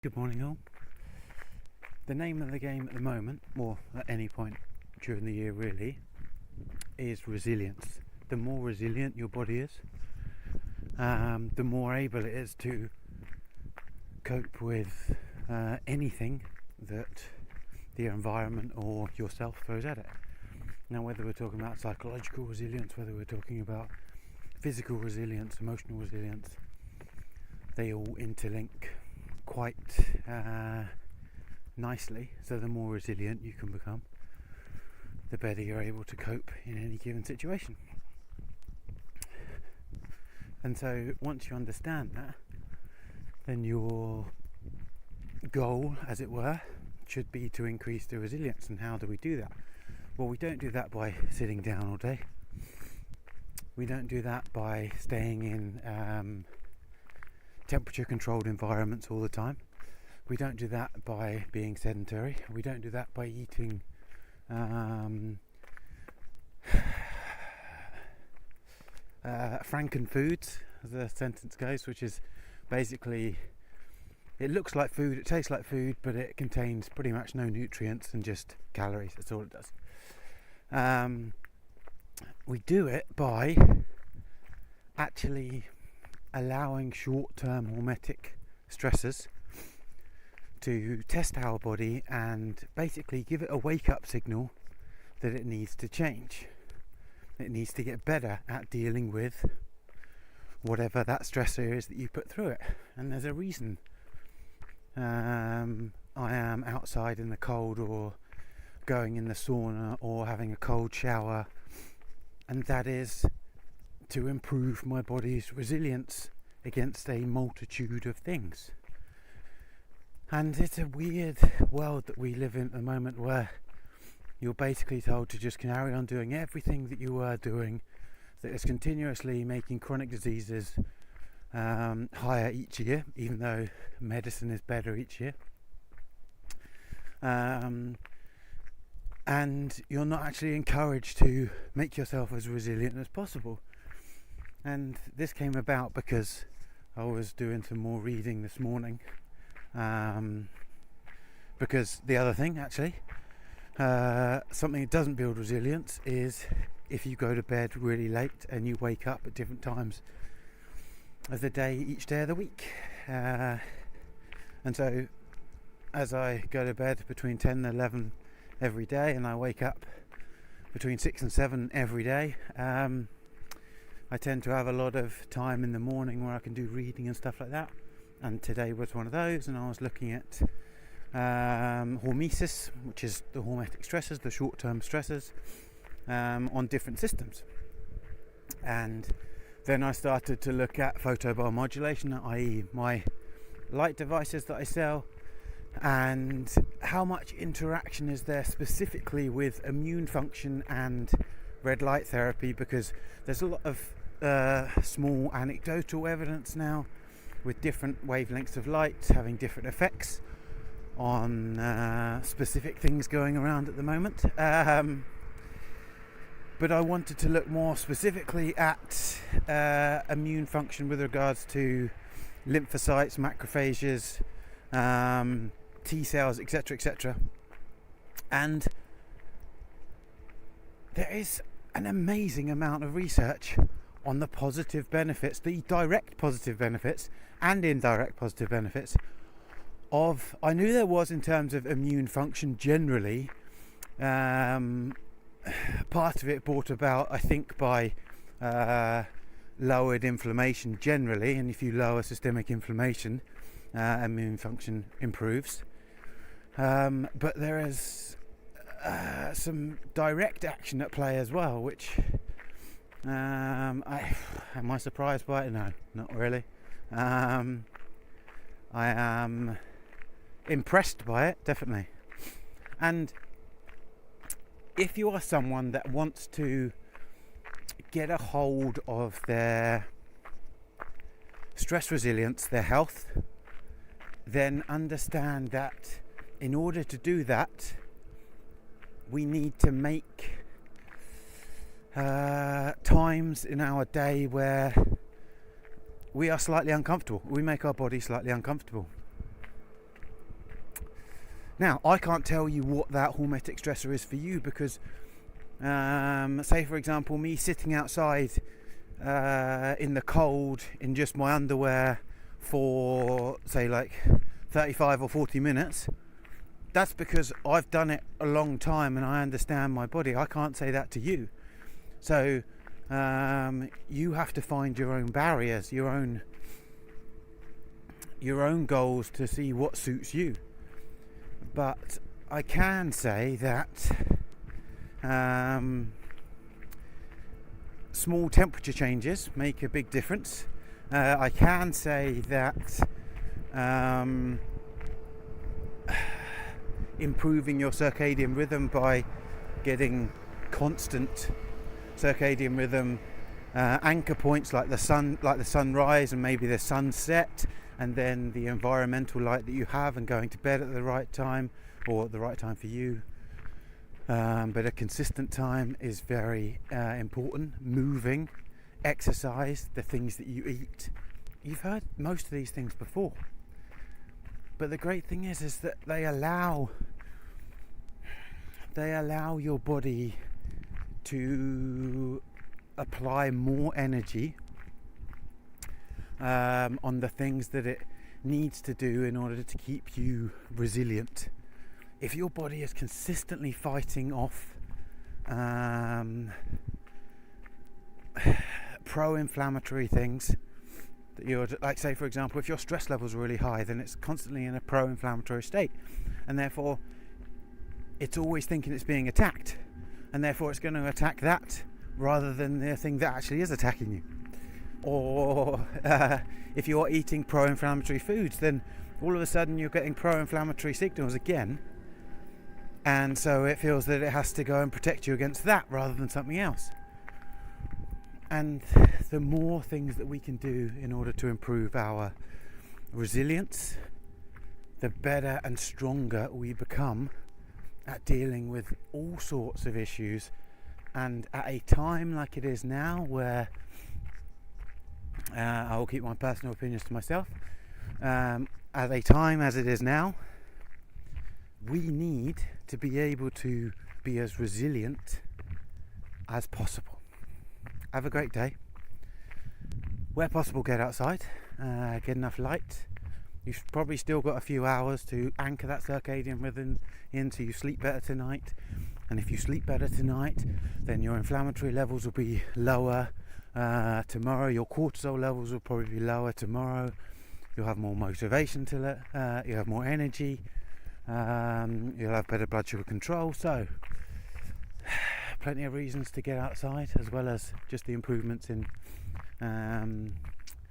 Good morning all. The name of the game at the moment, or at any point during the year really, is resilience. The more resilient your body is, the more able it is to cope with anything that the environment or yourself throws at it. Now, whether we're talking about psychological resilience, whether we're talking about physical resilience, emotional resilience, they all interlink quite nicely. So the more resilient you can become, the better you're able to cope in any given situation. And so once you understand that, then your goal, as it were, should be to increase the resilience. And how do we do that? Well, we don't do that by sitting down all day. We don't do that by staying in temperature controlled environments all the time. We don't do that by being sedentary. We don't do that by eating Franken foods, as the sentence goes, which is basically, it looks like food, it tastes like food, but it contains pretty much no nutrients and just calories. That's all it does. We do it by actually allowing short-term hormetic stressors to test our body and basically give it a wake-up signal that it needs to change. It needs to get better at dealing with whatever that stressor is that you put through it. And there's a reason I am outside in the cold, or going in the sauna, or having a cold shower, and that is to improve my body's resilience against a multitude of things. And it's a weird world that we live in at the moment, where you're basically told to just carry on doing everything that you were doing, that is continuously making chronic diseases higher each year, even though medicine is better each year. And you're not actually encouraged to make yourself as resilient as possible. And this came about because I was doing some more reading this morning. Because the other thing, actually, something that doesn't build resilience is if you go to bed really late and you wake up at different times of the day, each day of the week. And so as I go to bed between 10 and 11 every day, and I wake up between 6 and 7 every day, I tend to have a lot of time in the morning where I can do reading and stuff like that. And today was one of those, and I was looking at hormesis, which is the hormetic stressors, the short-term stressors, on different systems. And then I started to look at photobiomodulation, i.e. my light devices that I sell, and how much interaction is there specifically with immune function and red light therapy, because there's a lot of small anecdotal evidence now with different wavelengths of light having different effects on specific things going around at the moment. But I wanted to look more specifically at immune function with regards to lymphocytes, macrophages, T cells, etc., etc. And there is an amazing amount of research on the positive benefits, the direct positive benefits and indirect positive benefits of, I knew there was in terms of immune function generally, part of it brought about, I think, by lowered inflammation generally, and if you lower systemic inflammation, immune function improves. But there is some direct action at play as well, which am I surprised by it? No, not really. I am impressed by it, definitely. And if you are someone that wants to get a hold of their stress resilience, their health, then understand that in order to do that, we need to make times in our day where we are slightly uncomfortable. We make our body slightly uncomfortable. Now, I can't tell you what that hormetic stressor is for you because, say for example, me sitting outside in the cold in just my underwear for, say, like 35 or 40 minutes, that's because I've done it a long time and I understand my body. I can't say that to you. So you have to find your own barriers, your own goals to see what suits you. But I can say that small temperature changes make a big difference. I can say that improving your circadian rhythm by getting constant circadian rhythm anchor points like the sunrise and maybe the sunset, and then the environmental light that you have, and going to bed at the right time, or at the right time for you, but a consistent time is very important. Moving, exercise, the things that you eat. You've heard most of these things before, but the great thing is that they allow your body to apply more energy on the things that it needs to do in order to keep you resilient. If your body is consistently fighting off pro-inflammatory things, that you're, like, say for example, if your stress levels are really high, then it's constantly in a pro-inflammatory state, and therefore it's always thinking it's being attacked, and therefore it's going to attack that rather than the thing that actually is attacking you. Or if you're eating pro-inflammatory foods, then all of a sudden you're getting pro-inflammatory signals again, and so it feels that it has to go and protect you against that rather than something else. And the more things that we can do in order to improve our resilience, the better and stronger we become at dealing with all sorts of issues. And at a time like it is now, where I will keep my personal opinions to myself, at a time as it is now, we need to be able to be as resilient as possible. Have a great day. Where possible, get outside, get enough light. You've probably still got a few hours to anchor that circadian rhythm in so you sleep better tonight. And if you sleep better tonight, then your inflammatory levels will be lower tomorrow. Your cortisol levels will probably be lower tomorrow. You'll have more motivation you'll have more energy. You'll have better blood sugar control. So plenty of reasons to get outside, as well as just the improvements in